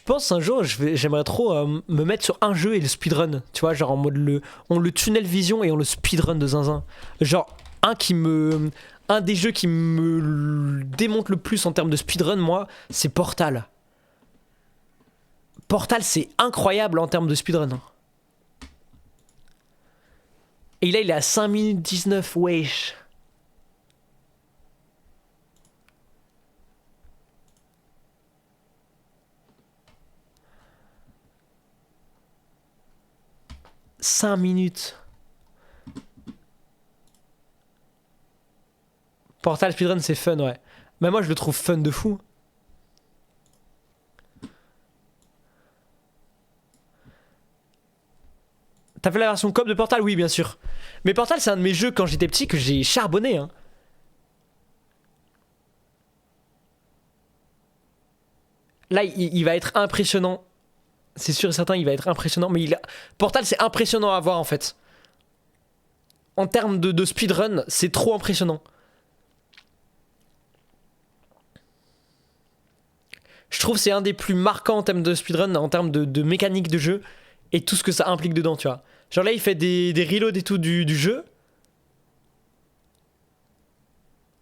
pense un jour, j'aimerais trop me mettre sur un jeu et le speedrun. Tu vois, genre en mode on le tunnel vision et on le speedrun de zinzin. Genre, un des jeux qui me démonte le plus en termes de speedrun, moi, c'est Portal. Portal, c'est incroyable en termes de speedrun. Hein. Et là, il est à 5 minutes 19, wesh. « 5 minutes. Portal speedrun, c'est fun, ouais. Mais moi, je le trouve fun de fou. T'as fait la version coop de Portal? Oui, bien sûr. Mais Portal, c'est un de mes jeux quand j'étais petit que j'ai charbonné. Hein. Là, il va être impressionnant. C'est sûr et certain, il va être impressionnant. Mais Portal, c'est impressionnant à voir en fait. En termes de speedrun, c'est trop impressionnant. Je trouve que c'est un des plus marquants en termes de speedrun, en termes de mécanique de jeu et tout ce que ça implique dedans, tu vois. Genre là, il fait des reloads et tout du jeu.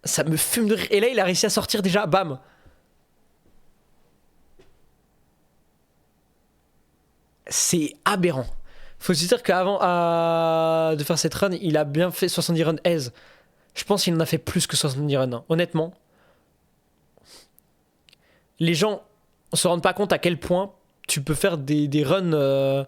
Ça me fume de rire. Et là, il a réussi à sortir déjà, bam. C'est aberrant. Faut se dire qu'avant de faire cette run, il a bien fait 70 runs aise. Je pense qu'il en a fait plus que 70 runs, hein. Honnêtement. Les gens se rendent pas compte à quel point tu peux faire des runs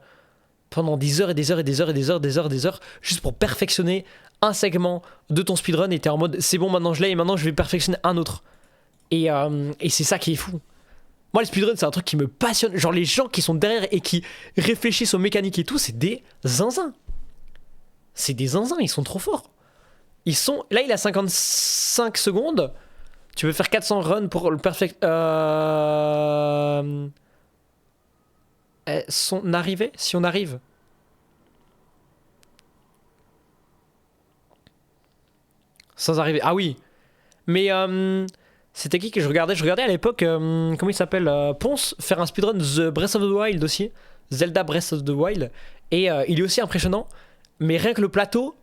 pendant des heures et des heures et des heures et des heures, des heures, des heures, juste pour perfectionner un segment de ton speedrun et t'es en mode c'est bon, maintenant je l'ai et maintenant je vais perfectionner un autre. Et c'est ça qui est fou. Moi, le speedrun, c'est un truc qui me passionne. Genre, les gens qui sont derrière et qui réfléchissent aux mécaniques et tout, c'est des zinzins. C'est des zinzins, ils sont trop forts. Là, il a 55 secondes. Tu veux faire 400 runs pour le perfect. Son arrivée, si on arrive. Sans arriver. Ah oui. Mais c'était qui que je regardais? Je regardais à l'époque, comment il s'appelle, Ponce, faire un speedrun The Breath of the Wild aussi. Zelda Breath of the Wild. Et il est aussi impressionnant. Mais rien que le plateau,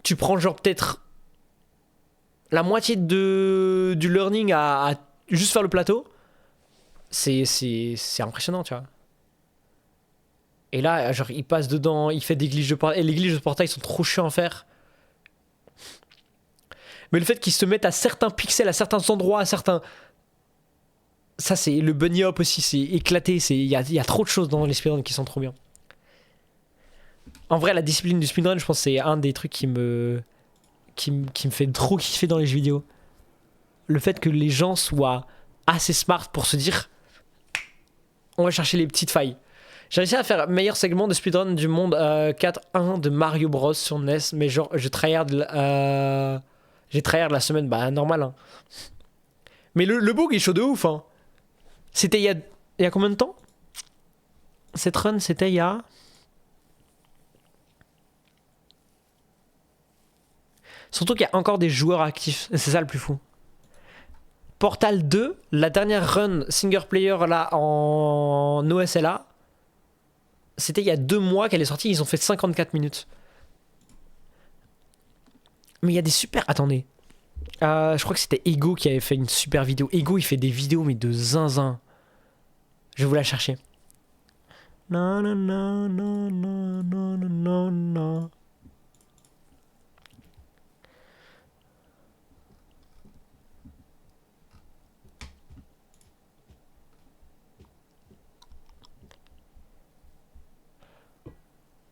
tu prends genre peut-être la moitié du learning à juste faire le plateau. C'est impressionnant, tu vois. Et là, genre, il passe dedans, il fait des glitches de portail. Et les glitches de portail sont trop chiants à faire. Mais le fait qu'ils se mettent à certains pixels, à certains endroits, à certains. Ça, c'est le bunny hop aussi, c'est éclaté. Il y a trop de choses dans les speedruns qui sont trop bien. En vrai, la discipline du speedrun, je pense, c'est un des trucs qui me fait trop kiffer dans les jeux vidéo. Le fait que les gens soient assez smart pour se dire on va chercher les petites failles. J'ai réussi à faire le meilleur segment de speedrun du monde 4-1 de Mario Bros sur NES, mais genre j'ai tryhard la semaine, bah normal. Hein. Mais le bug est chaud de ouf. Hein. C'était il y a combien de temps? Cette run, c'était il y a. Surtout qu'il y a encore des joueurs actifs, c'est ça le plus fou. Portal 2, la dernière run single player là en OSLA, c'était il y a 2 mois qu'elle est sortie, ils ont fait 54 minutes. Mais il y a des super. Attendez. Je crois que c'était Ego qui avait fait une super vidéo. Ego, il fait des vidéos, mais de zinzin. Je vais vous la chercher. Non, non, non, non, non, non, non, non.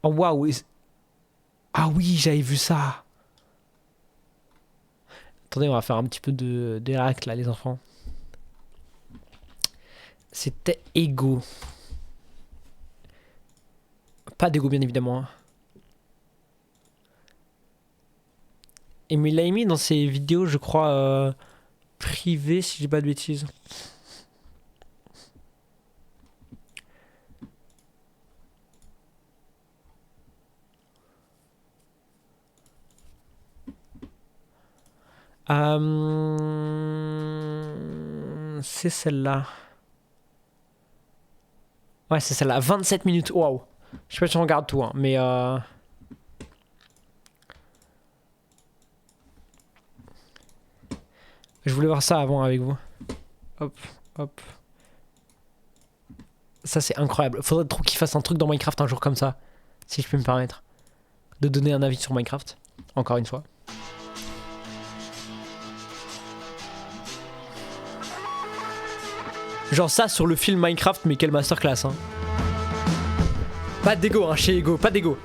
Oh waouh. Ah oui, j'avais vu ça. Attendez, on va faire un petit peu de hack là, les enfants. C'était Ego. Pas d'Ego, bien évidemment. Hein. Et mais il l'a mis dans ses vidéos, je crois, privées, si je dis pas de bêtises. C'est celle-là. Ouais, c'est celle-là, 27 minutes, waouh. Je sais pas si on regarde tout, hein, mais je voulais voir ça avant avec vous. Hop, hop. Ça, c'est incroyable. Faudrait trop qu'ils fassent un truc dans Minecraft un jour comme ça, si je peux me permettre. De donner un avis sur Minecraft, encore une fois. Genre ça sur le film Minecraft, mais quelle masterclass, hein. Pas d'ego, hein, chez Ego, pas d'ego.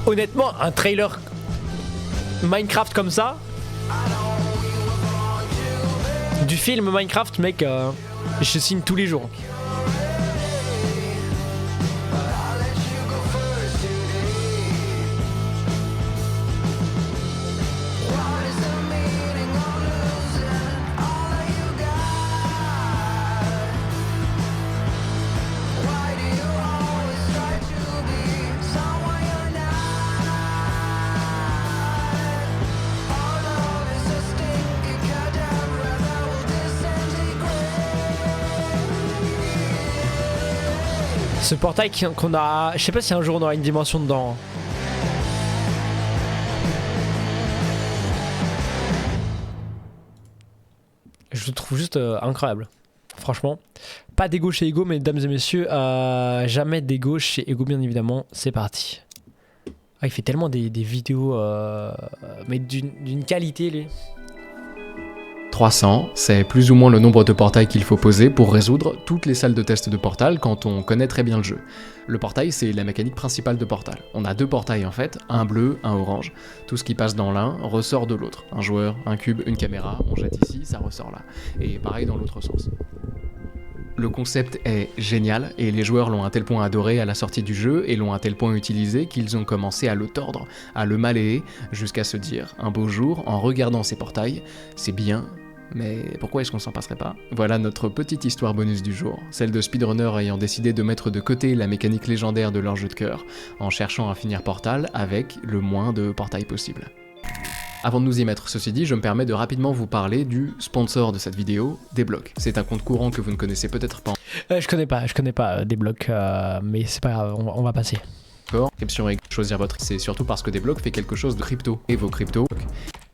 Honnêtement, un trailer Minecraft comme ça, du film Minecraft, mec, je signe tous les jours. Ce portail qu'on a... Je sais pas si un jour on aura une dimension dedans. Je le trouve juste incroyable. Franchement. Pas d'ego chez Ego, mesdames et messieurs. Jamais d'ego chez Ego, bien évidemment. C'est parti. Ah, il fait tellement des vidéos... mais d'une qualité, lui. 300, c'est plus ou moins le nombre de portails qu'il faut poser pour résoudre toutes les salles de test de Portal quand on connaît très bien le jeu. Le portail, c'est la mécanique principale de Portal. On a deux portails en fait, un bleu, un orange. Tout ce qui passe dans l'un ressort de l'autre. Un joueur, un cube, une caméra, on jette ici, ça ressort là. Et pareil dans l'autre sens. Le concept est génial et les joueurs l'ont à tel point adoré à la sortie du jeu et l'ont à tel point utilisé qu'ils ont commencé à le tordre, à le malayer, jusqu'à se dire, un beau jour, en regardant ces portails, c'est bien, mais pourquoi est-ce qu'on s'en passerait pas? Voilà notre petite histoire bonus du jour, celle de speedrunners ayant décidé de mettre de côté la mécanique légendaire de leur jeu de cœur, en cherchant à finir Portal avec le moins de portails possible. Avant de nous y mettre, ceci dit, je me permets de rapidement vous parler du sponsor de cette vidéo, Desblocs. C'est un compte courant que vous ne connaissez peut-être pas. Je connais pas Desblocs, mais c'est pas grave, on va passer. Inscription et choisir votre... C'est surtout parce que Desblocs fait quelque chose de crypto. Et vos cryptos...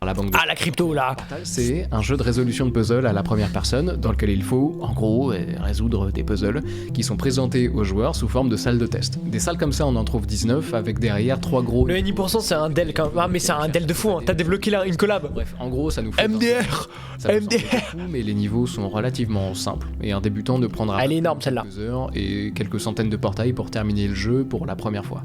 La banque de... Ah, la crypto, là! C'est un jeu de résolution de puzzles à la première personne, dans lequel il faut, en gros, résoudre des puzzles qui sont présentés aux joueurs sous forme de salles de test. Des salles comme ça, on en trouve 19, avec derrière 3 gros... Le NI%, c'est un del quand même. Ah, mais c'est un del de fou, hein. T'as débloqué là une collab. Bref, en gros, ça nous fait... MDR! Ça MDR! Fou, mais les niveaux sont relativement simples, et un débutant ne prendra... Elle est énorme, celle-là. 2 heures et quelques centaines de portails pour terminer le jeu pour la première fois.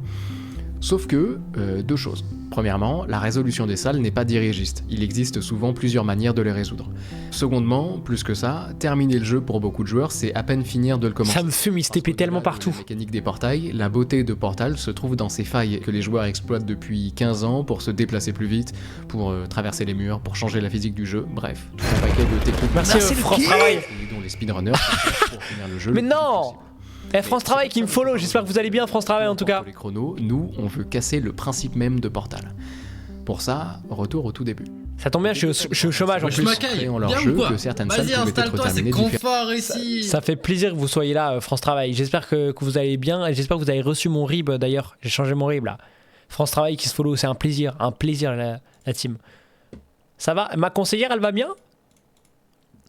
Sauf que, deux choses. Premièrement, la résolution des salles n'est pas dirigiste, il existe souvent plusieurs manières de les résoudre. Secondement, plus que ça, terminer le jeu pour beaucoup de joueurs, c'est à peine finir de le commencer. Ça me fume, il se TP tellement partout. La mécanique des portails, la beauté de Portal se trouve dans ces failles que les joueurs exploitent depuis 15 ans pour se déplacer plus vite, pour traverser les murs, pour changer la physique du jeu, bref, tout un paquet de techniques. Merci France Travail. Dont les speedrunners pour finir le jeu. Mais non! France Travail qui me follow, j'espère que vous allez bien France Travail en tout cas. Les chronos, nous, on veut casser le principe même de Portal. Pour ça, retour au tout début. Ça tombe bien, je suis au chômage en plus. Créant leur jeu que certaines salles pouvaient être terminées confort ici. Ça fait plaisir que vous soyez là, France Travail. J'espère que vous allez bien et j'espère que vous avez reçu mon rib d'ailleurs. J'ai changé mon rib là. France Travail qui se follow, c'est un plaisir la team. Ça va? Ma conseillère, elle va bien?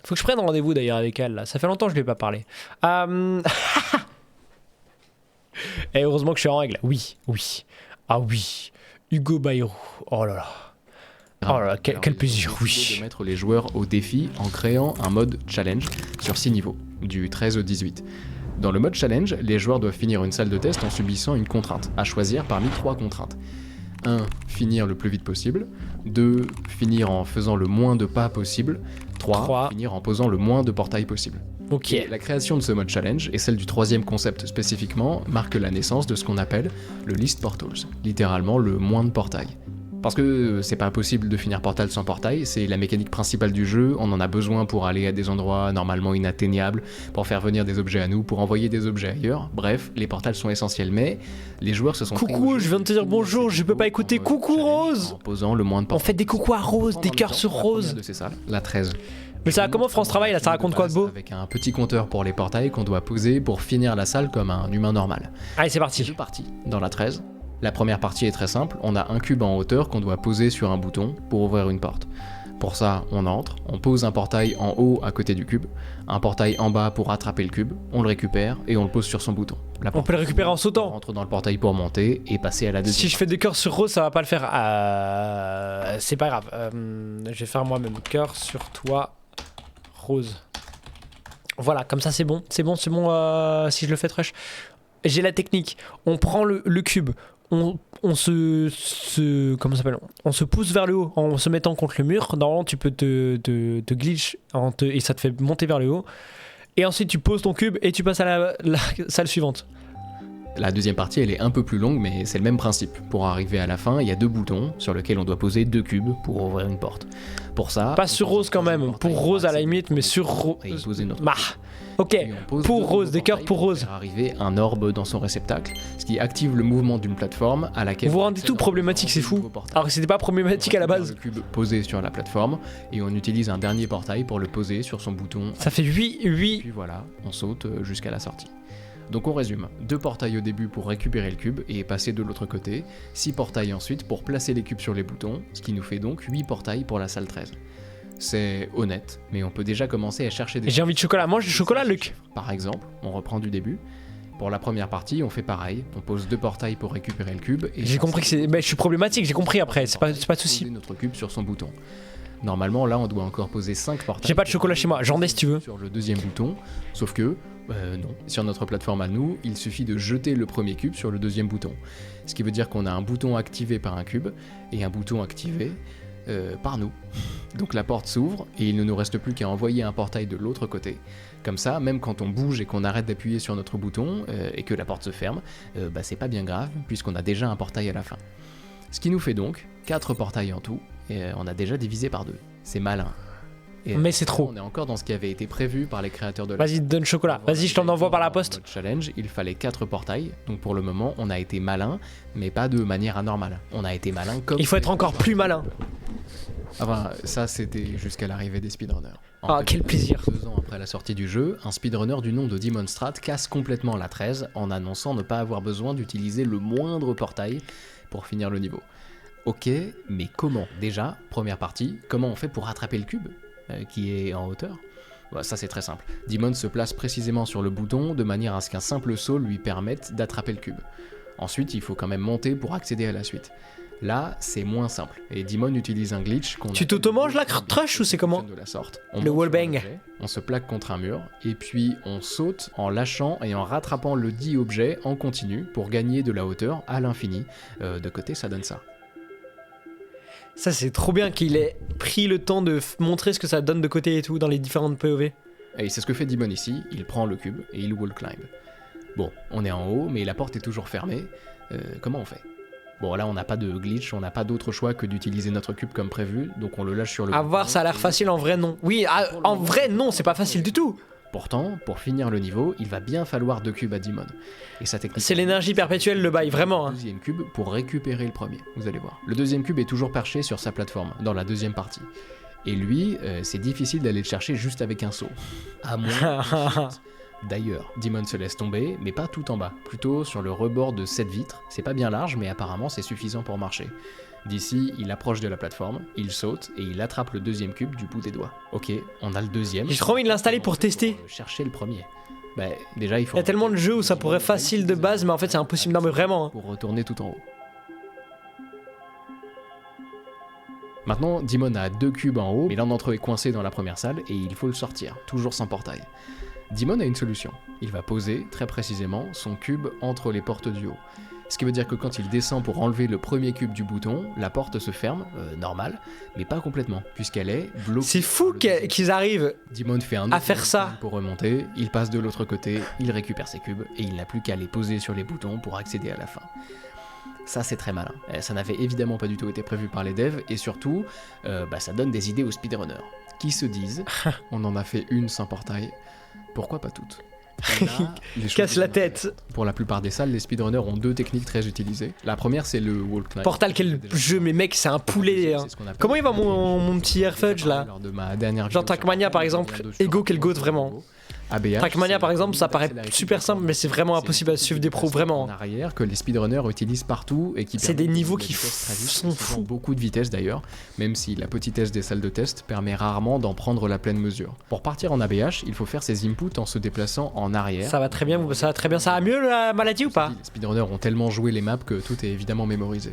Faut que je prenne rendez-vous d'ailleurs avec elle là. Ça fait longtemps que je lui ai pas parlé. Et heureusement que je suis en règle. Oui. Ah oui. Hugo Bayrou. Oh là là. Oh là là, quel plaisir, oui. De mettre les joueurs au défi en créant un mode challenge sur 6 niveaux, du 13 au 18. Dans le mode challenge, les joueurs doivent finir une salle de test en subissant une contrainte, à choisir parmi 3 contraintes. 1. Finir le plus vite possible. 2. Finir en faisant le moins de pas possible. 3. Finir en posant le moins de portails possible. Ok. Et la création de ce mode challenge, et celle du 3e concept spécifiquement, marque la naissance de ce qu'on appelle le Least Portals, littéralement le moins de portails. Parce que c'est pas possible de finir Portal sans portail, c'est la mécanique principale du jeu, on en a besoin pour aller à des endroits normalement inatteignables, pour faire venir des objets à nous, pour envoyer des objets ailleurs, bref, les portals sont essentiels, mais les joueurs se sont... Coucou, je viens de te dire bonjour, je peux pas écouter. Coucou Rose. En posant le moins de portails. On fait des coucous à Rose, des cœurs sur Rose. De ces salles, la 13. Mais ça, comment France Travail là, ça raconte quoi de beau? Avec un petit compteur pour les portails qu'on doit poser pour finir la salle comme un humain normal. Allez, c'est Deux parti. parties dans la 13. La première partie est très simple, on a un cube en hauteur qu'on doit poser sur un bouton pour ouvrir une porte. Pour ça, on entre, on pose un portail en haut à côté du cube, un portail en bas pour attraper le cube, on le récupère et on le pose sur son bouton. La On porte peut le récupérer en on sautant. rentre dans le portail pour monter et passer à la deuxième. Si je fais des cœurs sur Rose, ça va pas le faire. C'est pas grave. Je vais faire moi-même. Cœur sur toi, Rose. Voilà, comme ça c'est bon. C'est bon si je le fais trash. J'ai la technique. On prend le cube. On comment ça s'appelle? On se pousse vers le haut en se mettant contre le mur. Normalement, tu peux te glitch et ça te fait monter vers le haut. Et ensuite, tu poses ton cube et tu passes à la salle suivante. La deuxième partie, elle est un peu plus longue, mais c'est le même principe. Pour arriver à la fin, il y a deux boutons sur lesquels on doit poser deux cubes pour ouvrir une porte. Pour ça... Pas sur Rose quand même. Pour Rose à la limite, mais sur Rose... Et poser notre... Ok, pour pour Rose, des cœurs pour Rose. Faire arriver un orbe dans son réceptacle, ce qui active le mouvement d'une plateforme à laquelle... Vous rendez tout problématique, c'est fou. Alors que c'était pas problématique à la base. Le cube posé sur la plateforme, et on utilise un dernier portail pour le poser sur son bouton. Ça fait 8. Puis voilà, on saute jusqu'à la sortie. Donc on résume, 2 portails au début pour récupérer le cube et passer de l'autre côté, 6 portails ensuite pour placer les cubes sur les boutons, ce qui nous fait donc 8 portails pour la salle 13. C'est honnête, mais on peut déjà commencer à chercher des... J'ai envie de chocolat, mange du chocolat Luc. Par exemple, on reprend du début. Pour la première partie, on fait pareil, on pose 2 portails pour récupérer le cube et... J'ai compris que c'est... je suis problématique, j'ai compris après, c'est pas de soucis. Poser notre cube sur son bouton. Normalement, là, on doit encore poser 5 portails. J'ai pas de chocolat chez moi, j'en ai si tu veux. Sur le deuxième bouton, sauf que, non. Sur notre plateforme à nous, il suffit de jeter le premier cube sur le deuxième bouton. Ce qui veut dire qu'on a un bouton activé par un cube et un bouton activé par nous. Donc la porte s'ouvre et il ne nous reste plus qu'à envoyer un portail de l'autre côté. Comme ça, même quand on bouge et qu'on arrête d'appuyer sur notre bouton et que la porte se ferme, c'est pas bien grave puisqu'on a déjà un portail à la fin. Ce qui nous fait donc 4 portails en tout, et on a déjà divisé par 2. C'est malin. Et mais c'est trop. On est encore dans ce qui avait été prévu par les créateurs de la... Vas-y, donne chocolat. Vas-y, je t'en envoie par la poste. Notre challenge, il fallait 4 portails, donc pour le moment, on a été malin, mais pas de manière anormale. On a été malin comme... Il faut être encore plus malin. Enfin, ça c'était jusqu'à l'arrivée des speedrunners. Ah, quel plaisir. 2 ans après la sortie du jeu, un speedrunner du nom de Demonstrat casse complètement la 13 en annonçant ne pas avoir besoin d'utiliser le moindre portail pour finir le niveau. Ok, mais comment? Déjà, première partie, comment on fait pour rattraper le cube qui est en hauteur? Ça c'est très simple. Demon se place précisément sur le bouton de manière à ce qu'un simple saut lui permette d'attraper le cube. Ensuite, il faut quand même monter pour accéder à la suite. Là, c'est moins simple, et Demon utilise un glitch qu'on... Tu t'auto-manges la trush ou c'est comment? De la sorte. Le wallbang. On se plaque contre un mur, et puis on saute en lâchant et en rattrapant le dit objet en continu pour gagner de la hauteur à l'infini. De côté, ça donne ça. Ça c'est trop bien qu'il ait pris le temps de montrer ce que ça donne de côté et tout dans les différentes POV. Et c'est ce que fait Demon ici, il prend le cube et il wall climb. Bon, on est en haut, mais la porte est toujours fermée. Comment on fait? Bon, là on n'a pas de glitch, on n'a pas d'autre choix que d'utiliser notre cube comme prévu, donc on le lâche sur le... À voir, ça a l'air facile, en vrai non. Oui, en vrai non, c'est pas facile du tout. Pourtant, pour finir le niveau, il va bien falloir 2 cubes à Demon. Et sa technique... C'est l'énergie perpétuelle le bail, vraiment. Le deuxième cube pour récupérer le premier, vous allez voir. Le deuxième cube est toujours perché sur sa plateforme, dans la deuxième partie. Et lui, c'est difficile d'aller le chercher juste avec un saut. À moins... D'ailleurs, Demon se laisse tomber, mais pas tout en bas, plutôt sur le rebord de cette vitre. C'est pas bien large, mais apparemment c'est suffisant pour marcher. D'ici, il approche de la plateforme, il saute et il attrape le deuxième cube du bout des doigts. Ok, on a le deuxième. J'ai trop envie de l'installer pour tester. Chercher le premier. Bah, déjà il faut... Il y a tellement de jeux où ça pourrait facile de base, mais en fait c'est impossible. Non mais vraiment. Pour retourner tout en haut. Maintenant, Demon a 2 cubes en haut, mais l'un d'entre eux est coincé dans la première salle et il faut le sortir, toujours sans portail. Demon a une solution. Il va poser, très précisément, son cube entre les portes du haut. Ce qui veut dire que quand il descend pour enlever le premier cube du bouton, la porte se ferme, normal, mais pas complètement, puisqu'elle est bloquée. C'est fou qu'ils arrivent Demon fait un à faire ça. Pour remonter, il passe de l'autre côté, il récupère ses cubes, et il n'a plus qu'à les poser sur les boutons pour accéder à la fin. Ça c'est très malin. Ça n'avait évidemment pas du tout été prévu par les devs, et surtout, ça donne des idées aux speedrunners, qui se disent, on en a fait une sans portail, pourquoi pas toutes? Là, les choses Casse la deviennent tête. Pour la plupart des salles, les speedrunners ont deux techniques très utilisées. La première, c'est le wall climb. Portal, quel jeu, mais mec, c'est un poulet. Hein. C'est ce qu'on appelle- Comment il va mon petit Airfudge là? Lors de ma dernière Genre vidéo Trackmania sur par Portal, exemple, il y a deux Ego sur quel goat vraiment. ABH, Trackmania par exemple, ça paraît l'accélératif super simple, mais c'est vraiment c'est impossible à suivre des pros, en vraiment. arrière que les speedrunners utilisent partout et qui C'est des permettent de niveaux monter qui la vitesse très vite, sont souvent fous. beaucoup de vitesse d'ailleurs, même si la petitesse des salles de test permet rarement d'en prendre la pleine mesure. Pour partir en ABH, il faut faire ses inputs en se déplaçant en arrière. Ça va très bien, ça va très bien. Ça va mieux la maladie ou pas? Les speedrunners ont tellement joué les maps que tout est évidemment mémorisé.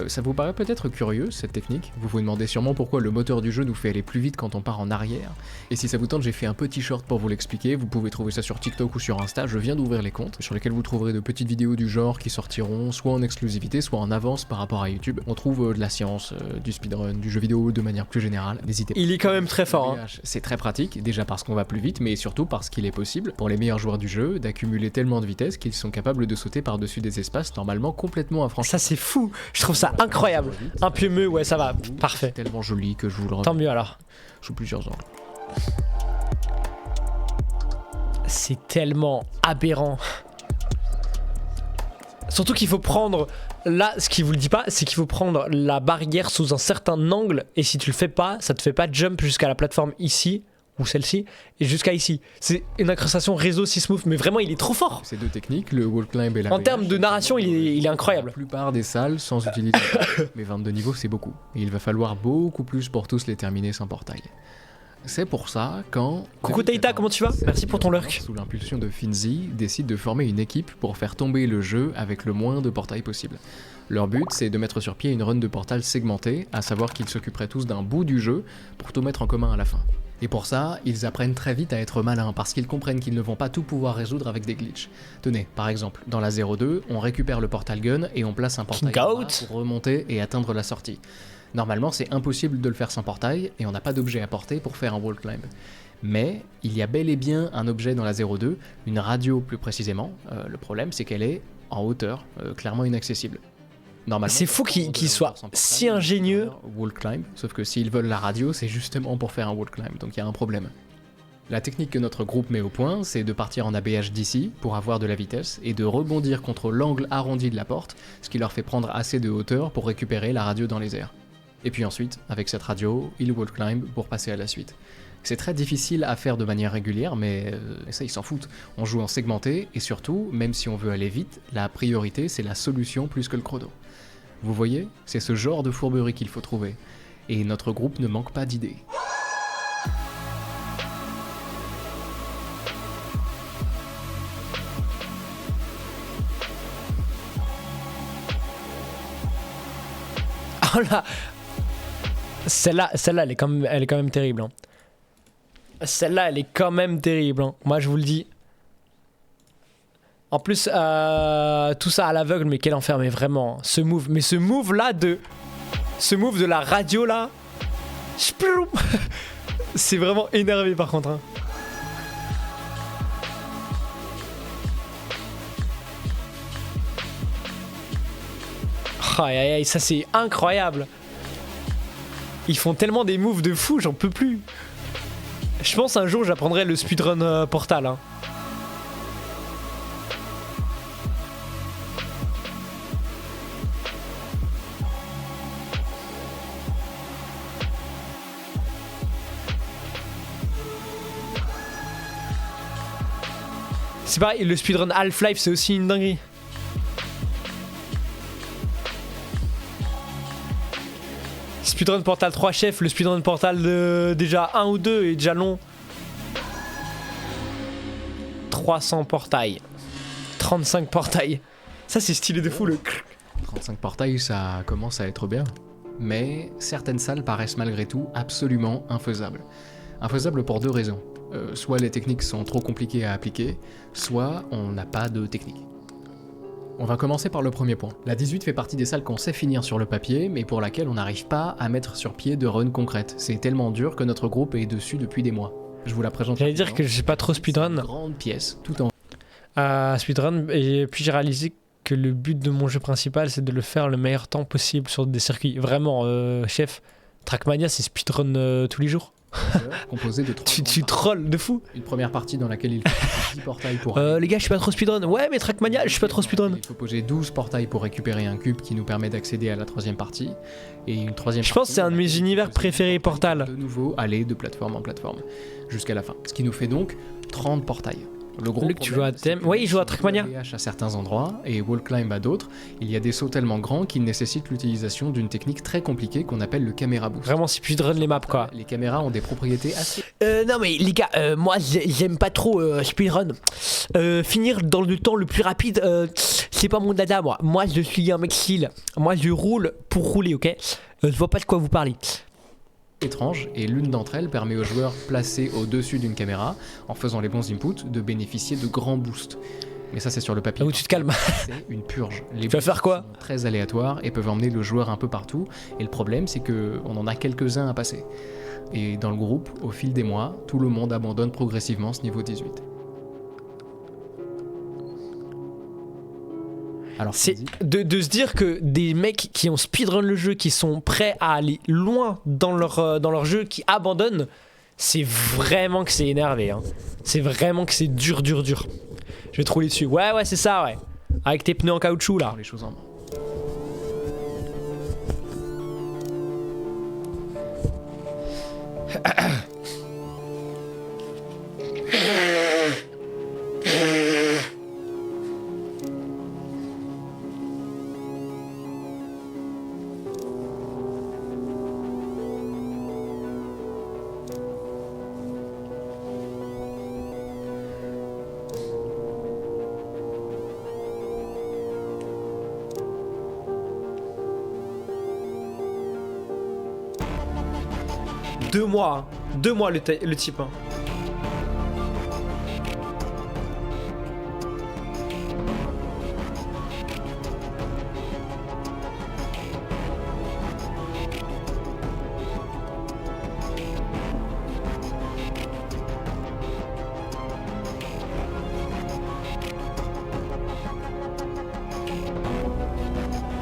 Ça vous paraît peut-être curieux cette technique? Vous vous demandez sûrement pourquoi le moteur du jeu nous fait aller plus vite quand on part en arrière. Et si ça vous tente, j'ai fait un petit short pour vous l'expliquer. Vous pouvez trouver ça sur TikTok ou sur Insta. Je viens d'ouvrir les comptes sur lesquels vous trouverez de petites vidéos du genre qui sortiront soit en exclusivité, soit en avance par rapport à YouTube. On trouve de la science, du speedrun, du jeu vidéo de manière plus générale. N'hésitez pas. Il est quand même très fort. Hein. C'est très pratique, déjà parce qu'on va plus vite, mais surtout parce qu'il est possible, pour les meilleurs joueurs du jeu, d'accumuler tellement de vitesse qu'ils sont capables de sauter par-dessus des espaces normalement complètement infranchis. Ça c'est fou, je trouve ça incroyable. Un peu mieux, ouais ça va, parfait. C'est tellement joli que je vous le Tant remets. mieux alors. Je joue plusieurs angles. C'est tellement aberrant. Surtout qu'il faut prendre, là ce qui vous le dit pas, c'est qu'il faut prendre la barrière sous un certain angle et si tu le fais pas, ça te fait pas jump jusqu'à la plateforme ici ou celle-ci et jusqu'à ici. C'est une incrustation réseau Sysmooth, mais vraiment il est trop fort. Ces deux techniques, le wall climb et la En termes de narration, il est incroyable. La plupart des salles sans utiliser mais 22 niveaux c'est beaucoup. Et il va falloir beaucoup plus pour tous les terminer sans portail. C'est pour ça quand... Coucou Taïta, comment tu vas? Merci pour ton lurk. Sous l'impulsion de Finzi, décide de former une équipe pour faire tomber le jeu avec le moins de portails possible. Leur but, c'est de mettre sur pied une run de portal segmentée, à savoir qu'ils s'occuperaient tous d'un bout du jeu pour tout mettre en commun à la fin. Et pour ça, ils apprennent très vite à être malins parce qu'ils comprennent qu'ils ne vont pas tout pouvoir résoudre avec des glitches. Tenez, par exemple, dans la 02, on récupère le portal gun et on place un portail King en Goat. bas pour remonter et atteindre la sortie. Normalement, c'est impossible de le faire sans portail et on n'a pas d'objet à porter pour faire un wall climb. Mais il y a bel et bien un objet dans la 02, une radio plus précisément. Le problème, c'est qu'elle est en hauteur, clairement inaccessible. Normalement, C'est fou qu'il soit si ingénieux. Wall climb, sauf que s'ils veulent la radio, c'est justement pour faire un wall climb, donc il y a un problème. La technique que notre groupe met au point, c'est de partir en ABH d'ici pour avoir de la vitesse et de rebondir contre l'angle arrondi de la porte, ce qui leur fait prendre assez de hauteur pour récupérer la radio dans les airs. Et puis ensuite, avec cette radio, ils wall climb pour passer à la suite. C'est très difficile à faire de manière régulière, mais ça ils s'en foutent. On joue en segmenté, et surtout, même si on veut aller vite, la priorité c'est la solution plus que le chrono. Vous voyez, c'est ce genre de fourberie qu'il faut trouver. Et notre groupe ne manque pas d'idées. Oh là, celle-là, elle est quand même terrible. Hein. Celle-là, elle est quand même terrible. Hein. Moi, je vous le dis. En plus, tout ça à l'aveugle, mais quel enfer, mais vraiment. Ce move là ce move de la radio là. C'est vraiment énervé par contre. Hein. Aïe aïe aïe, ça c'est incroyable. Ils font tellement des moves de fou, j'en peux plus. Je pense un jour j'apprendrai le speedrun Portal. Hein. C'est pareil, le speedrun Half-Life c'est aussi une dinguerie. Speedrun Portal 3 chef, le speedrun Portal déjà 1 ou 2 est déjà long. 300 portails. 35 portails. Ça c'est stylé de fou le... 35 portails, ça commence à être bien. Mais certaines salles paraissent malgré tout absolument infaisables. Infaisables pour deux raisons. Soit les techniques sont trop compliquées à appliquer, soit on n'a pas de technique. On va commencer par le premier point. La 18 fait partie des salles qu'on sait finir sur le papier, mais pour laquelle on n'arrive pas à mettre sur pied de run concrète. C'est tellement dur que notre groupe est dessus depuis des mois. Je vous la présente. J'allais dire que j'ai pas trop speedrun. Une grande pièce, tout en Speedrun, et puis j'ai réalisé que le but de mon jeu principal, c'est de le faire le meilleur temps possible sur des circuits. Vraiment, chef, Trackmania, c'est speedrun tous les jours. Composé de 3 Tu trolls de fou. Une première partie dans laquelle il faut 10 portails pour... Les gars, je suis pas trop speedrun. Ouais, mais Trackmania, je suis pas trop speedrun. Il faut poser 12 portails pour récupérer un cube qui nous permet d'accéder à la troisième partie. Et une troisième Je pense que c'est un de mes univers préférés, Portal. De nouveau, aller de plateforme en plateforme jusqu'à la fin. Ce qui nous fait donc 30 portails. Le gros Luc, tu joues à Thème. Oui, il joue à Trackmania. ABH à certains endroits et Wall Climb à d'autres. Il y a des sauts tellement grands qu'ils nécessitent l'utilisation d'une technique très compliquée qu'on appelle le caméra boost. Vraiment, c'est speedrun les maps, quoi. Les caméras ont des propriétés assez... Non mais les gars, moi j'aime pas trop speedrun. Finir dans le temps le plus rapide, c'est pas mon dada moi. Moi je suis un mec chill. Moi je roule pour rouler, ok. Je vois pas de quoi vous parlez. étrange et l'une d'entre elles permet aux joueurs placés au-dessus d'une caméra, en faisant les bons inputs, de bénéficier de grands boosts. Mais ça c'est sur le papier. Là où tu te calmes. C'est une purge. Les tu vas faire quoi? Sont très aléatoires et peuvent emmener le joueur un peu partout. Et le problème c'est que on en a quelques-uns à passer. Et dans le groupe, au fil des mois, tout le monde abandonne progressivement ce niveau 18. Alors, c'est de se dire que des mecs qui ont speedrun le jeu, qui sont prêts à aller loin dans leur jeu, qui abandonnent, c'est vraiment que c'est énervé. Hein. C'est vraiment que c'est dur. Je vais te rouler dessus. Ouais, c'est ça, ouais. Avec tes pneus en caoutchouc, là. Les choses en main. Deux mois le type. Hein.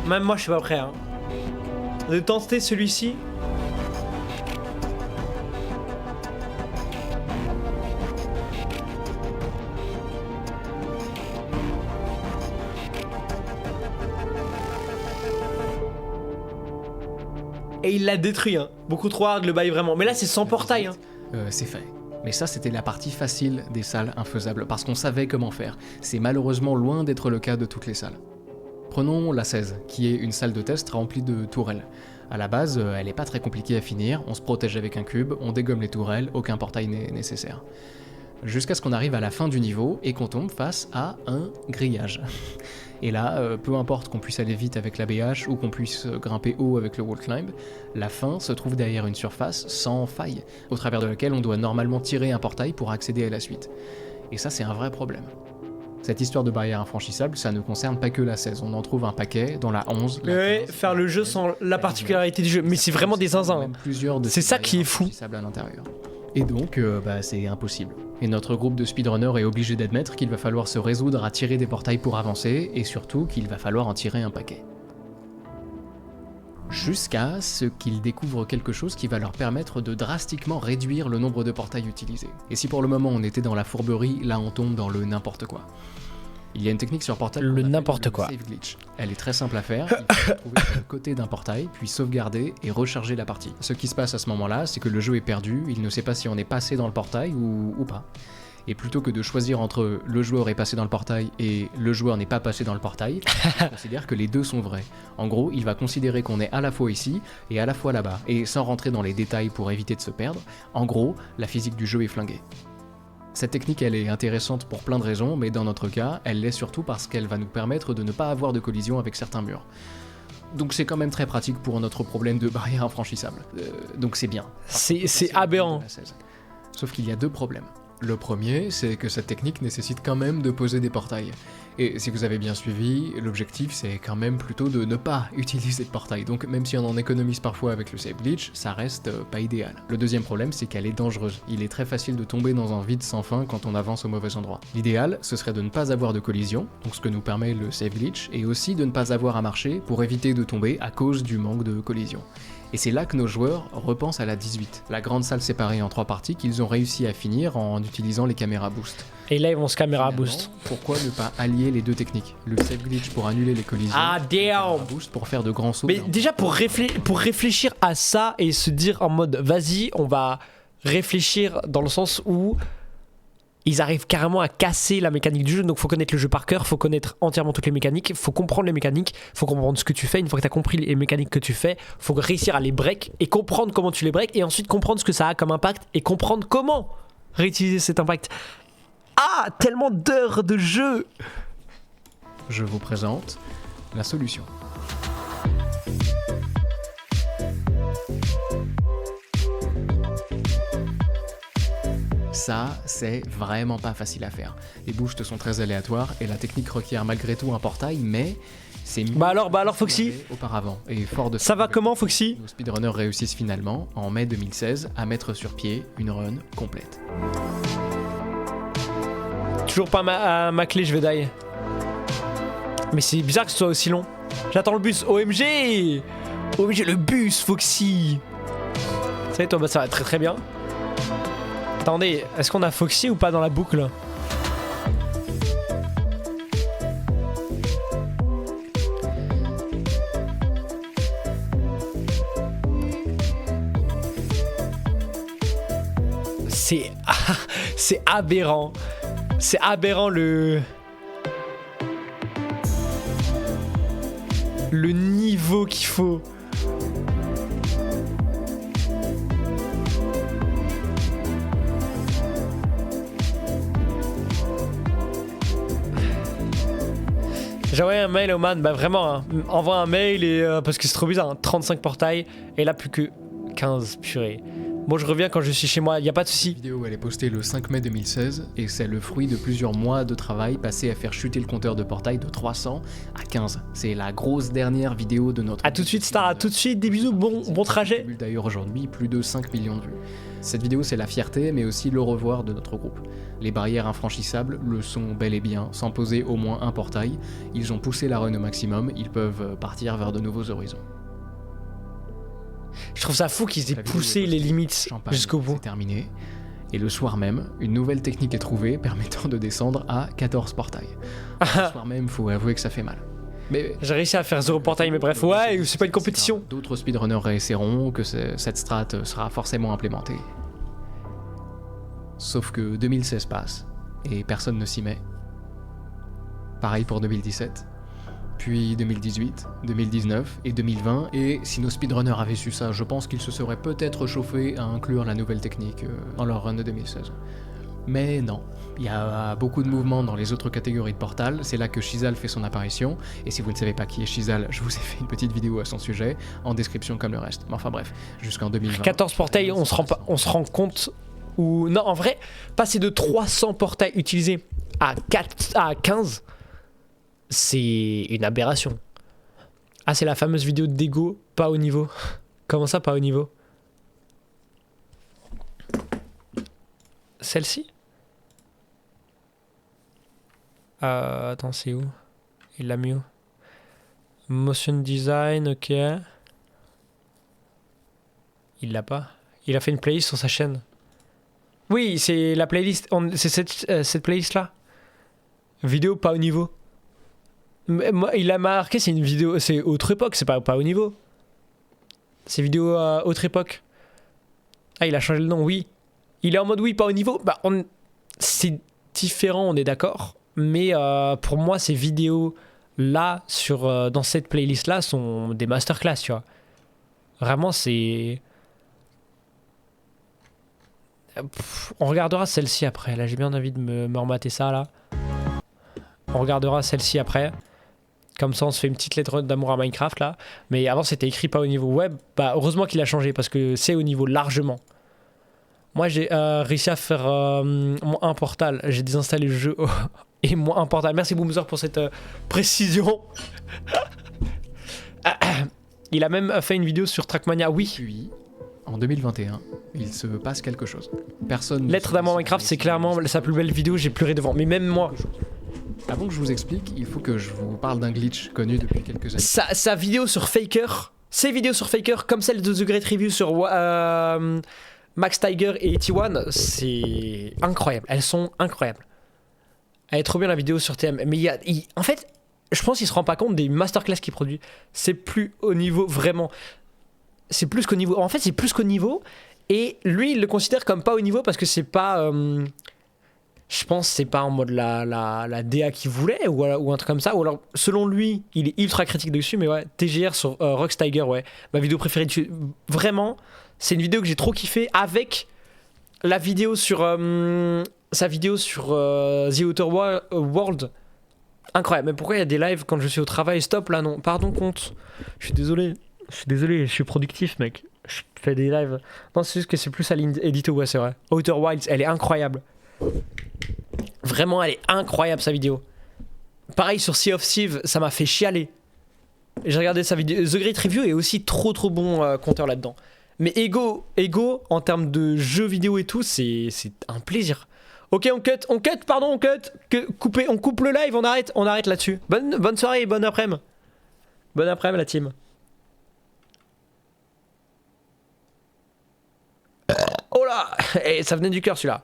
Même moi je suis pas prêt. Hein. De tenter celui-ci. Et il l'a détruit, hein. Beaucoup trop hard le bail vraiment. Mais là c'est sans portail. Hein. C'est fait. Mais ça c'était la partie facile des salles infaisables, parce qu'on savait comment faire. C'est malheureusement loin d'être le cas de toutes les salles. Prenons la 16, qui est une salle de test remplie de tourelles. À la base, elle n'est pas très compliquée à finir, on se protège avec un cube, on dégomme les tourelles, aucun portail n'est nécessaire. Jusqu'à ce qu'on arrive à la fin du niveau et qu'on tombe face à un grillage. Et là, peu importe qu'on puisse aller vite avec la BH ou qu'on puisse grimper haut avec le wall climb, la fin se trouve derrière une surface sans faille, au travers de laquelle on doit normalement tirer un portail pour accéder à la suite. Et ça, c'est un vrai problème. Cette histoire de barrière infranchissable, ça ne concerne pas que la 16, on en trouve un paquet dans la 11, la 15, ouais, faire le jeu sans la particularité du jeu, mais c'est vraiment des zinzins. Hein. C'est ça qui est fou. À l'intérieur. Et donc, c'est impossible. Et notre groupe de speedrunners est obligé d'admettre qu'il va falloir se résoudre à tirer des portails pour avancer, et surtout qu'il va falloir en tirer un paquet. Jusqu'à ce qu'ils découvrent quelque chose qui va leur permettre de drastiquement réduire le nombre de portails utilisés. Et si pour le moment on était dans la fourberie, là on tombe dans le n'importe quoi. Il y a une technique sur portail. Le n'importe quoi. Save glitch. Elle est très simple à faire. Il faut se trouver sur le côté d'un portail, puis sauvegarder et recharger la partie. Ce qui se passe à ce moment-là, c'est que le jeu est perdu, il ne sait pas si on est passé dans le portail ou pas. Et plutôt que de choisir entre le joueur est passé dans le portail et le joueur n'est pas passé dans le portail, il considère que les deux sont vrais. En gros, il va considérer qu'on est à la fois ici et à la fois là-bas. Et sans rentrer dans les détails pour éviter de se perdre, en gros, la physique du jeu est flinguée. Cette technique, elle est intéressante pour plein de raisons, mais dans notre cas, elle l'est surtout parce qu'elle va nous permettre de ne pas avoir de collision avec certains murs. Donc c'est quand même très pratique pour notre problème de barrière infranchissable. Donc c'est bien. C'est aberrant. Sauf qu'il y a deux problèmes. Le premier, c'est que cette technique nécessite quand même de poser des portails. Et si vous avez bien suivi, l'objectif c'est quand même plutôt de ne pas utiliser de portail, donc même si on en économise parfois avec le save glitch, ça reste pas idéal. Le deuxième problème, c'est qu'elle est dangereuse. Il est très facile de tomber dans un vide sans fin quand on avance au mauvais endroit. L'idéal, ce serait de ne pas avoir de collision, donc ce que nous permet le save glitch, et aussi de ne pas avoir à marcher pour éviter de tomber à cause du manque de collision. Et c'est là que nos joueurs repensent à la 18, la grande salle séparée en 3 parties qu'ils ont réussi à finir en utilisant les caméras boost. Et là ils vont se caméra boost. Pourquoi ne pas allier les deux techniques? Le save glitch pour annuler les collisions, Ah damn. le boost pour faire de grands sauts. Mais déjà pour réfléchir à ça et se dire en mode vas-y on va réfléchir dans le sens où ils arrivent carrément à casser la mécanique du jeu, donc faut connaître le jeu par cœur, faut connaître entièrement toutes les mécaniques, faut comprendre les mécaniques, faut comprendre ce que tu fais. Une fois que tu as compris les mécaniques que tu fais, faut réussir à les break et comprendre comment tu les break, et ensuite comprendre ce que ça a comme impact et comprendre comment réutiliser cet impact. Ah, tellement d'heures de jeu. Je vous présente la solution. Ça, c'est vraiment pas facile à faire. Les boosts sont très aléatoires et la technique requiert malgré tout un portail, mais c'est mieux. Bah alors Foxy, auparavant. Et fort de ça va comment Foxy? Nos speedrunners réussissent finalement, en mai 2016, à mettre sur pied une run complète. Toujours pas ma clé, je vais die. Mais c'est bizarre que ce soit aussi long. J'attends le bus. OMG! OMG, le bus, Foxy! Ça y est, toi, bah ça va très très bien. Attendez, est-ce qu'on a Foxy ou pas dans la boucle? C'est aberrant. C'est aberrant le niveau qu'il faut. J'ai envoyé un mail au man, bah vraiment, hein, envoie un mail et parce que c'est trop bizarre, hein, 35 portails et là plus que 15, purée. Moi je reviens quand je suis chez moi, y a pas de souci. La vidéo elle est postée le 5 mai 2016 et c'est le fruit de plusieurs mois de travail passé à faire chuter le compteur de portail de 300 à 15. C'est la grosse dernière vidéo de notre... A tout de suite Star, à tout de suite, des bisous, bon trajet. D'ailleurs aujourd'hui plus de 5 millions de vues. Cette vidéo c'est la fierté mais aussi le revoir de notre groupe. Les barrières infranchissables le sont bel et bien, sans poser au moins un portail. Ils ont poussé la run au maximum, ils peuvent partir vers de nouveaux horizons. Je trouve ça fou qu'ils aient poussé les limites jusqu'au bout. C'est terminé. Et le soir même, une nouvelle technique est trouvée permettant de descendre à 14 portails. Le soir même, faut avouer que ça fait mal. Mais j'ai réussi à faire 0 portail, mais bref, ouais, c'est pas une compétition. D'autres speedrunners réessaieront que cette strat sera forcément implémentée. Sauf que 2016 passe, et personne ne s'y met. Pareil pour 2017. Puis 2018, 2019 et 2020, et si nos speedrunners avaient su ça, je pense qu'ils se seraient peut-être chauffés à inclure la nouvelle technique dans leur run de 2016. Mais non, il y a beaucoup de mouvements dans les autres catégories de Portal, c'est là que Shizal fait son apparition, et si vous ne savez pas qui est Shizal, je vous ai fait une petite vidéo à son sujet, en description comme le reste. Mais enfin bref, jusqu'en 2020... 14 portails, on se rend compte où... Non, en vrai, passer de 300 portails utilisés à 15... c'est une aberration. Ah, c'est la fameuse vidéo d'Ego, pas au niveau. Comment ça, pas au niveau? Celle-ci? Attends, c'est où? Il l'a mis où? Motion design, ok. Il l'a pas. Il a fait une playlist sur sa chaîne. Oui, c'est la playlist. C'est cette playlist-là. Vidéo pas au niveau. Il a marqué, c'est une vidéo, c'est autre époque, c'est pas au niveau. C'est vidéo autre époque. Ah, il a changé le nom, oui. Il est en mode oui, pas au niveau. Bah, c'est différent, on est d'accord. Mais pour moi, ces vidéos là, dans cette playlist là, sont des masterclass, tu vois. Vraiment, c'est. On regardera celle-ci après. Là, j'ai bien envie de me remater ça là. On regardera celle-ci après. Comme ça, on se fait une petite lettre d'amour à Minecraft, là. Mais avant, c'était écrit pas au niveau web. Bah, heureusement qu'il a changé, parce que c'est au niveau largement. Moi, j'ai réussi à faire un portal. J'ai désinstallé le jeu et moi un portal. Merci Boomzer pour cette précision. Il a même fait une vidéo sur Trackmania, oui. Puis, en 2021, il se passe quelque chose. Personne. Lettre d'amour Minecraft, c'est clairement sa plus belle vidéo, j'ai pleuré devant. Mais même moi. Avant que je vous explique, il faut que je vous parle d'un glitch connu depuis quelques années. Sa vidéo sur Faker, ses vidéos sur Faker, comme celle de The Great Review sur Max Tiger et T1, c'est incroyable. Elles sont incroyables. Elle est trop bien la vidéo sur TM. Mais en fait, je pense qu'il se rend pas compte des masterclass qu'il produit. C'est plus au niveau vraiment. C'est plus qu'au niveau. En fait, c'est plus qu'au niveau. Et lui, il le considère comme pas au niveau parce que c'est pas. Je pense que c'est pas en mode la DA qu'il voulait ou un truc comme ça. Ou alors, selon lui, il est ultra critique dessus. Mais ouais, TGR sur Rox Tiger, ouais. Ma vidéo préférée dessus. Vraiment, c'est une vidéo que j'ai trop kiffé avec la vidéo sur. Sa vidéo sur The Outer World. Incroyable. Mais pourquoi il y a des lives quand je suis au travail? Stop là, non. Pardon, compte. Je suis désolé. Je suis productif, mec. Je fais des lives. Non, c'est juste que c'est plus à l'édito, ouais, c'est vrai. Outer Wilds, elle est incroyable. Vraiment, elle est incroyable, sa vidéo. Pareil sur Sea of Thieves, ça m'a fait chialer. J'ai regardé sa vidéo. The Great Review est aussi trop bon compteur là-dedans. Mais Ego, en termes de jeux vidéo et tout, c'est un plaisir. Ok, on cut, pardon, on cut. On coupe le live, on arrête là-dessus. Bonne soirée et bonne après-midi. Bonne après-midi, la team. Oh là, et ça venait du cœur celui-là.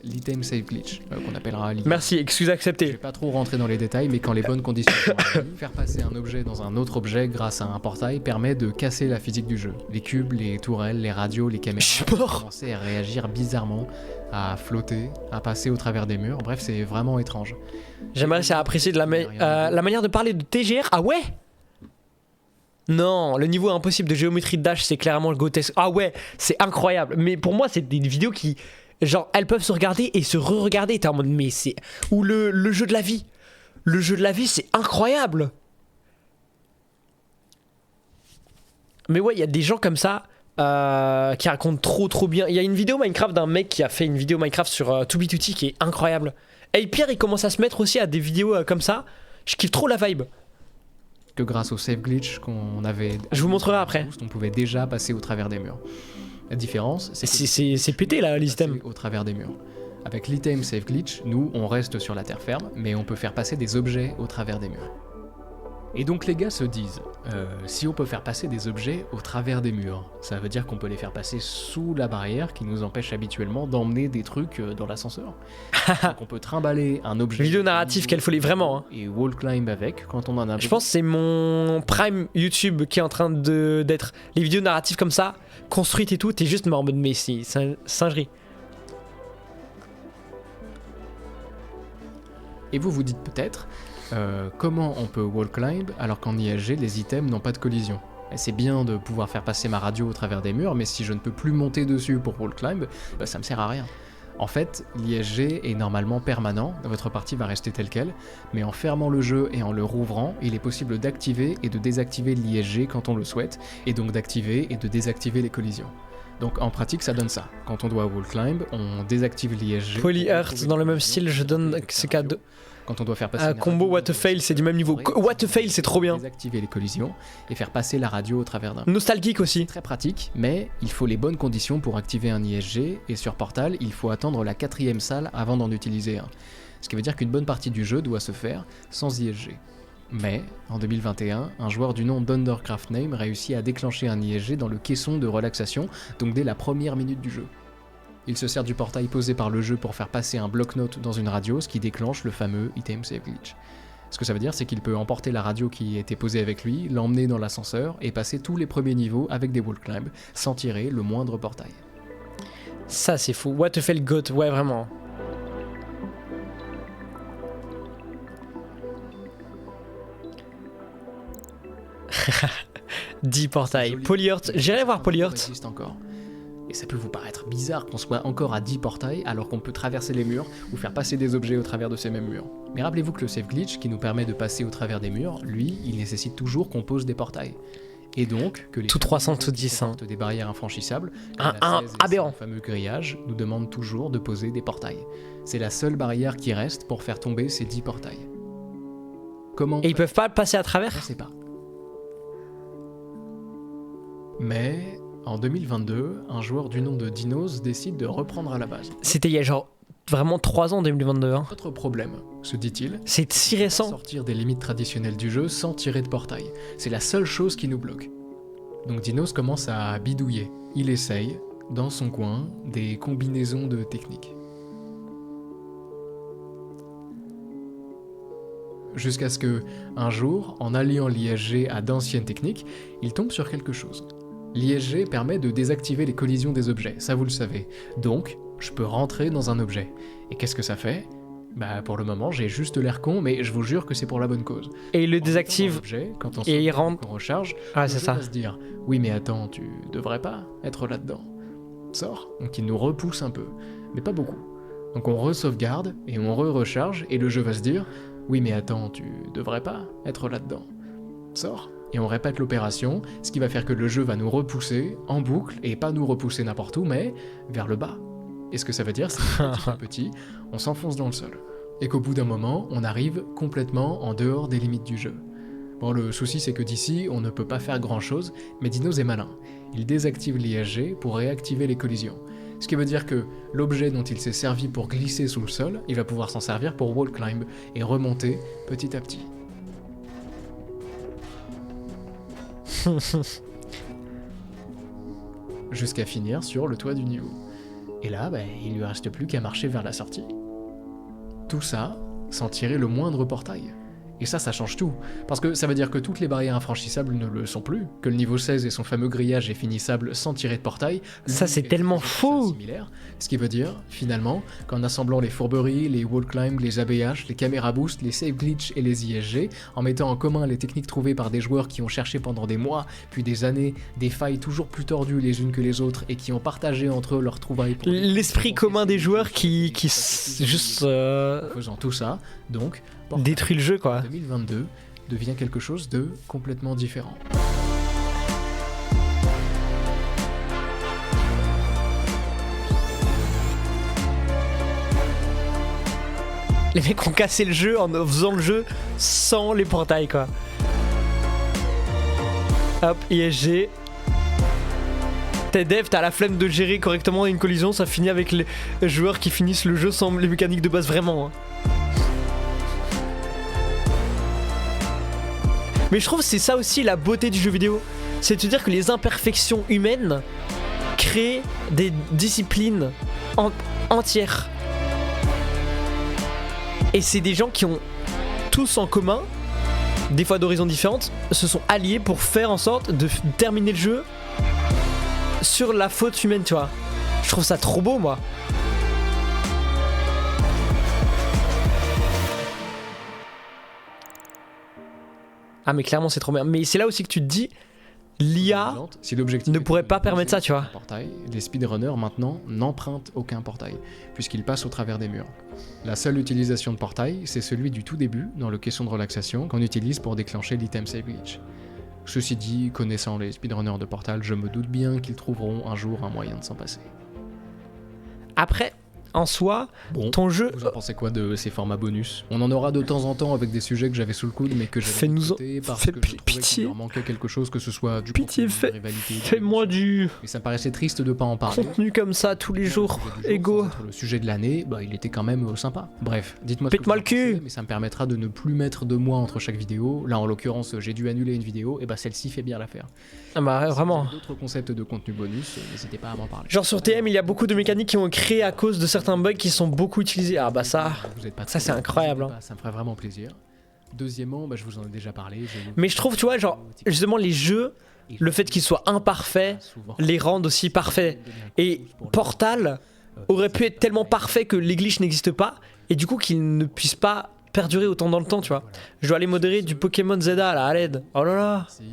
L'item save glitch, qu'on appellera l'item. Merci, excuse Je acceptée. vais pas trop rentrer dans les détails, mais quand les bonnes conditions sont réunies, faire passer un objet dans un autre objet grâce à un portail permet de casser la physique du jeu. Les cubes, les tourelles, les radios, les caméras commençaient à réagir bizarrement, à flotter, à passer au travers des murs. Bref, c'est vraiment étrange. J'aimerais ça apprécier de la manière de parler de TGR. Ah ouais? Non, le niveau impossible de géométrie de dash, c'est clairement le grotesque. Ah ouais, c'est incroyable. Mais pour moi, c'est des vidéos qui, genre, elles peuvent se regarder et se re-regarder. T'es en mode, mais c'est... Ou le jeu de la vie. Le jeu de la vie, c'est incroyable. Mais ouais, il y a des gens comme ça qui racontent trop bien. Il y a une vidéo Minecraft d'un mec qui a fait une vidéo Minecraft sur Tutti qui est incroyable. Et Pierre, il commence à se mettre aussi à des vidéos comme ça. Je kiffe trop la vibe. Que grâce au save glitch qu'on avait... Je vous montrerai après. On pouvait déjà passer au travers des murs. La différence, c'est que c'est pété là, l'item. Au travers des murs. Avec l'item save glitch, nous, on reste sur la terre ferme, mais on peut faire passer des objets au travers des murs. Et donc les gars se disent, si on peut faire passer des objets au travers des murs, ça veut dire qu'on peut les faire passer sous la barrière qui nous empêche habituellement d'emmener des trucs dans l'ascenseur. Donc on peut trimballer un objet... Vidéo narrative qu'elle faut vraiment. Hein. Et wall climb avec quand on en a... Je pense que c'est mon prime YouTube qui est en train d'être... Les vidéos narratives comme ça, construites et tout, t'es juste mort en mode mais c'est singerie. Et vous vous dites peut-être... comment on peut wall climb alors qu'en ISG les items n'ont pas de collision? C'est bien de pouvoir faire passer ma radio au travers des murs, mais si je ne peux plus monter dessus pour wall climb, bah ça me sert à rien. En fait, l'ISG est normalement permanent, votre partie va rester telle quelle, mais en fermant le jeu et en le rouvrant, il est possible d'activer et de désactiver l'ISG quand on le souhaite, et donc d'activer et de désactiver les collisions. Donc en pratique ça donne ça. Quand on doit wall climb, on désactive l'ISG. Polyhearth dans le même style, je donne ce cas de... Quand on doit faire passer combo what a fail, c'est du même niveau. What a fail, c'est trop bien. Désactiver les collisions et faire passer la radio au travers d'un. Nostalgique aussi. Très pratique, mais il faut les bonnes conditions pour activer un ISG et sur Portal, il faut attendre la 4e salle avant d'en utiliser un. Ce qui veut dire qu'une bonne partie du jeu doit se faire sans ISG. Mais, en 2021, un joueur du nom d'Undercraft Name réussit à déclencher un ISG dans le caisson de relaxation, donc dès la première minute du jeu. Il se sert du portail posé par le jeu pour faire passer un bloc-notes dans une radio, ce qui déclenche le fameux item save glitch. Ce que ça veut dire, c'est qu'il peut emporter la radio qui était posée avec lui, l'emmener dans l'ascenseur et passer tous les premiers niveaux avec des wall climb, sans tirer le moindre portail. Ça c'est fou, what a fail got, ouais vraiment. Dis portail. Polyhearth, j'irai voir Polyhearth. Encore. Et ça peut vous paraître bizarre qu'on soit encore à 10 portails alors qu'on peut traverser les murs ou faire passer des objets au travers de ces mêmes murs. Mais rappelez-vous que le save glitch qui nous permet de passer au travers des murs, lui, il nécessite toujours qu'on pose des portails. Et donc, que les Tout 300, tout 10, comportent des barrières infranchissables, Un comme la 16 et aberrant. son fameux grillage, nous demandent toujours de poser des portails. C'est la seule barrière qui reste pour faire tomber ces 10 portails. Comment? Et ils peuvent pas passer à On travers? sait pas. Mais en 2022, un joueur du nom de Dinos décide de reprendre à la base. C'était il y a genre vraiment 3 ans 2022. Hein. Notre problème, se dit-il, C'est si récent. sortir des limites traditionnelles du jeu sans tirer de portail. C'est la seule chose qui nous bloque. Donc Dinos commence à bidouiller. Il essaye, dans son coin, des combinaisons de techniques. Jusqu'à ce que, un jour, en alliant l'ISG à d'anciennes techniques, il tombe sur quelque chose. L'ISG permet de désactiver les collisions des objets, ça vous le savez. Donc, je peux rentrer dans un objet. Et qu'est-ce que ça fait? Bah pour le moment j'ai juste l'air con, mais je vous jure que c'est pour la bonne cause. Et il le En désactive. rentrant dans l'objet, quand on et il sauvegarde, rentre. qu'on recharge, Ah, le c'est jeu ça. va se dire « Oui mais attends, tu devrais pas être là-dedans. » Sors. Donc il nous repousse un peu, mais pas beaucoup. Donc on re-sauvegarde et on re-recharge et le jeu va se dire « Oui mais attends, tu devrais pas être là-dedans. » Sors. Et on répète l'opération, ce qui va faire que le jeu va nous repousser en boucle, et pas nous repousser n'importe où, mais vers le bas. Et ce que ça veut dire, c'est que petit à petit, on s'enfonce dans le sol. Et qu'au bout d'un moment, on arrive complètement en dehors des limites du jeu. Bon, le souci c'est que d'ici, on ne peut pas faire grand chose, mais Dinos est malin. Il désactive l'ISG pour réactiver les collisions. Ce qui veut dire que l'objet dont il s'est servi pour glisser sous le sol, il va pouvoir s'en servir pour wall climb et remonter petit à petit. Jusqu'à finir sur le toit du niveau. Et là, il lui reste plus qu'à marcher vers la sortie. Tout ça, sans tirer le moindre portail. Et ça change tout. Parce que ça veut dire que toutes les barrières infranchissables ne le sont plus, que le niveau 16 et son fameux grillage est finissable sans tirer de portail. Ça, c'est Lui est tellement toujours fou. similaire. Ce qui veut dire, finalement, qu'en assemblant les fourberies, les wall climb, les ABH, les caméras boost, les save glitch et les ISG, en mettant en commun les techniques trouvées par des joueurs qui ont cherché pendant des mois, puis des années, des failles toujours plus tordues les unes que les autres et qui ont partagé entre eux leurs trouvailles. pour L'esprit commun des joueurs qui juste faisant tout ça, donc, détruit le jeu quoi. 2022 devient quelque chose de complètement différent. Les mecs ont cassé le jeu en faisant le jeu sans les portails quoi. Hop, ISG. T'es dev, t'as la flemme de gérer correctement une collision, ça finit avec les joueurs qui finissent le jeu sans les mécaniques de base vraiment. Hein. Mais je trouve que c'est ça aussi la beauté du jeu vidéo. C'est de se dire que les imperfections humaines créent des disciplines entières. Et c'est des gens qui ont tous en commun, des fois d'horizons différentes, se sont alliés pour faire en sorte de terminer le jeu sur la faute humaine, tu vois. Je trouve ça trop beau, moi. Ah mais clairement c'est trop bien. Mais c'est là aussi que tu te dis, l'IA Si l'objectif ne est pourrait de pas permettre ça, poser tu vois. un portail, les speedrunners maintenant n'empruntent aucun portail, puisqu'ils passent au travers des murs. La seule utilisation de portail, c'est celui du tout début, dans le caisson de relaxation, qu'on utilise pour déclencher l'item save glitch. Ceci dit, connaissant les speedrunners de Portal, je me doute bien qu'ils trouveront un jour un moyen de s'en passer. Après, en soi, Bon, ton jeu... vous en pensez quoi de ces formats bonus? On en aura de temps en temps avec des sujets que j'avais sous le coude mais que j'avais Fais-nous-en- écoutés parce fais que je trouvais pitié. qu'il leur manquait quelque chose, que ce soit du Pitié, contenu, de rivalité, de fais-moi émotion. du Mais ça me paraissait triste de pas en parler. contenu comme ça tous les jours, Le sujet du jour, égaux. sans être le sujet de l'année, il était quand même sympa. Bref, dites-moi ce que Pète-moi vous le en pensez, cul. mais ça me permettra de ne plus mettre de mois entre chaque vidéo. Là, en l'occurrence, j'ai dû annuler une vidéo, et celle-ci fait bien l'affaire. Ah bah Si vraiment. vous avez d'autres concepts de contenu bonus, n'hésitez pas à m'en parler. Genre sur TM, il y a beaucoup de mécaniques qui ont créé à cause de certains bugs qui sont beaucoup utilisés. Ah bah ça... Vous êtes pas ça, trop c'est loin, incroyable, n'hésitez pas, ça me ferait vraiment plaisir. Deuxièmement, je vous en ai déjà parlé. Mais je trouve, tu vois, genre, justement les jeux, le fait qu'ils soient imparfaits, les rendent aussi parfaits. Et Portal aurait pu être tellement parfait que les glitches n'existent pas, et du coup qu'ils ne puissent pas perdurer autant dans le temps, tu vois. Je dois aller modérer du Pokémon Zelda là, à l'aide. Oh là là. Merci,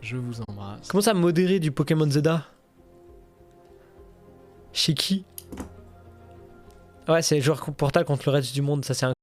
je vous embrasse. Comment ça modérer du Pokémon Zelda? Chez qui? Ouais, c'est joueur Portal contre le reste du monde, ça c'est un...